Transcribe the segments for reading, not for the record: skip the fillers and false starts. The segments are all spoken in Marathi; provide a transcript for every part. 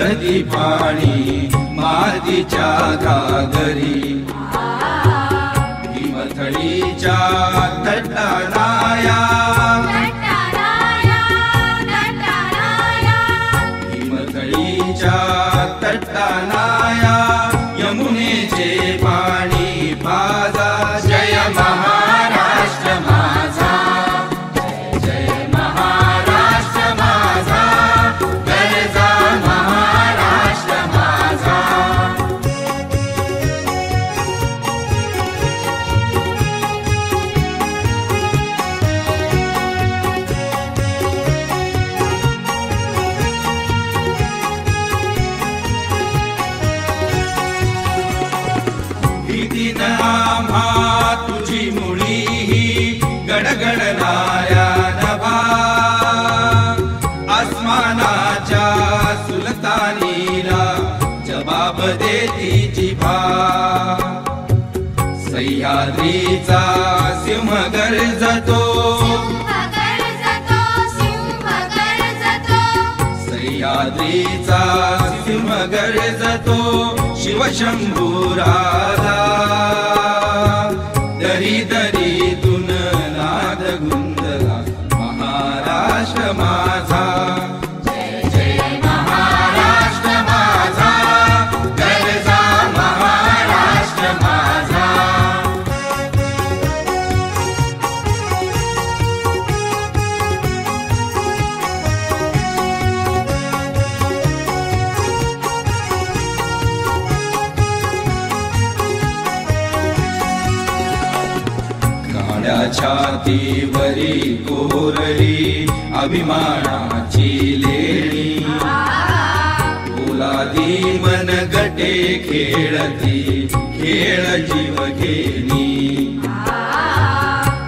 भरती पाणी मातीच्या घागरी हिमथडीच्या तटानाया हिमथडीच्या तटानाया यमुनेचे पाणी पाजा जय महाराष्ट्र माझा जय महाराष्ट्र माझा गरजा महाराष्ट्र माझा दिन आम्हा तुझी मुळी ही गडगडणाऱ्या नभा आसमानाच्या सुलतानीला जबाब देती जिभा सह्याद्रीचा सिंह गर्जतो सह्याद्रीचा सिंह गर्जतो शिवशंभू राधा दरी दरीतून नाद गुंजला महाराष्ट्र माझा जय जय महाराष्ट्र माझा गरजा महाराष्ट्र माझा छातीवरी कोरली अभिमानाची लेणी पोलादी मन गटे खेळती खेळ जीव घेणी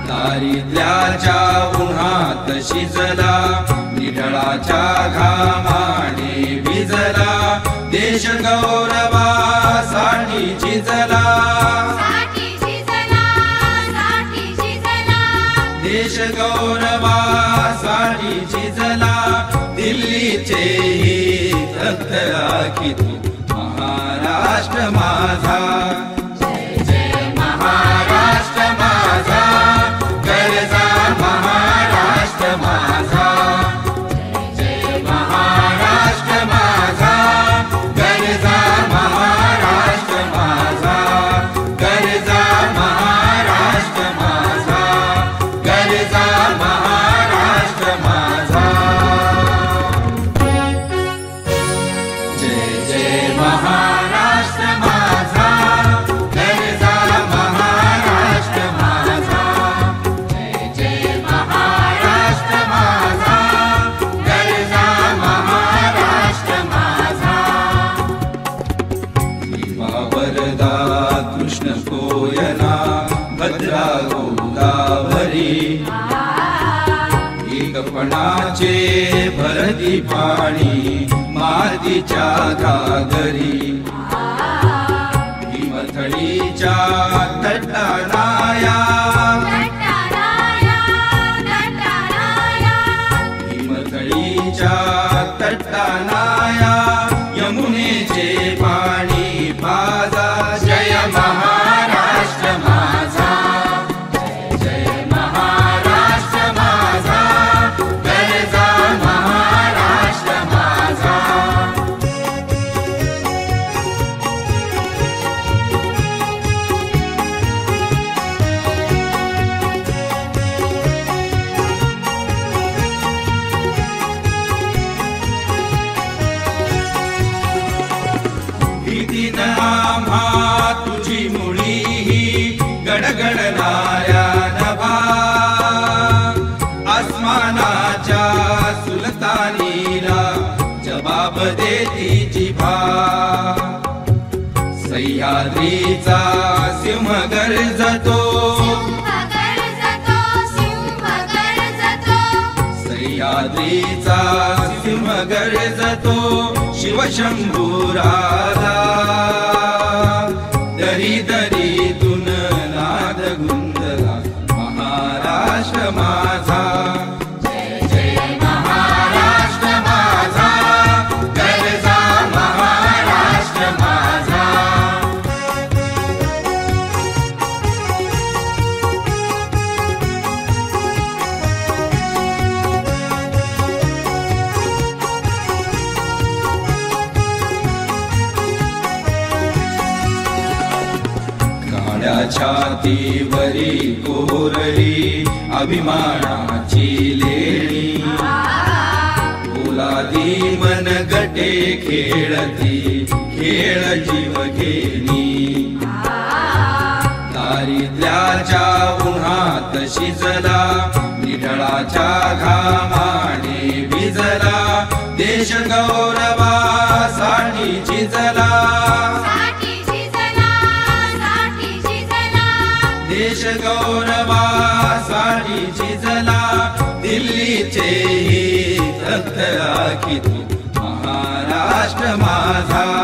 दारिद्र्याच्या उन्हात शिजला निढळाच्या घामाने भिजला देश गौरवासाठी झिजला देश गौरवासाठी झिजला दिल्लीचे हित राखी तू महाराष्ट्र माझा जय जय महाराष्ट्र माझा गरजा महाराष्ट्र माझा जय जय महाराष्ट्र माझा गरजा महाराष्ट्र माझा गरजा महाराष्ट्र माझा गरजा महाराष्ट्र माझा जय जय महाराष्ट्र माझा गरजा महाराष्ट्र माझा जय जय महाराष्ट्र माझा गरजा महाराष्ट्र माझा भीमा वरदा कृष्ण कोयना भद्रा गोदावरी एकपणाचे भरती पाणी मातीच्या घागरी हिमथडीच्या तटानाया हिमथडीच्या तटानाया यमुनेचे पाणी पाजा जय महाराष्ट्र माझा जय महाराष्ट्र माझा गरजा महाराष्ट्र माझा दिन आम्हा तुझी मुळी ही गडगडणाऱ्या नभा आसमानाच्या सुलतानीला जबाब देती जिभा सह्याद्रीचा सिंह गर्जतो सह्याद्रीचा सिंह गर्जतो शिवशंभू राधा दरी दरीतून नाद गुंजला महाराष्ट्र माझा जय जय महाराष्ट्र माझा गरजा आपल्या छातीवरी कोरली अभिमानाची लेणी फुलादी मनगटे खेळती खेळ जीव घेणी दारिद्र्याच्या उन्हात शिजला निढळाच्या घामाने भिजला देश गौरवासाठी झिजला देश गौरवासाठी झिजला दिल्लीचे ही तख्त राखी तू महाराष्ट्र माझा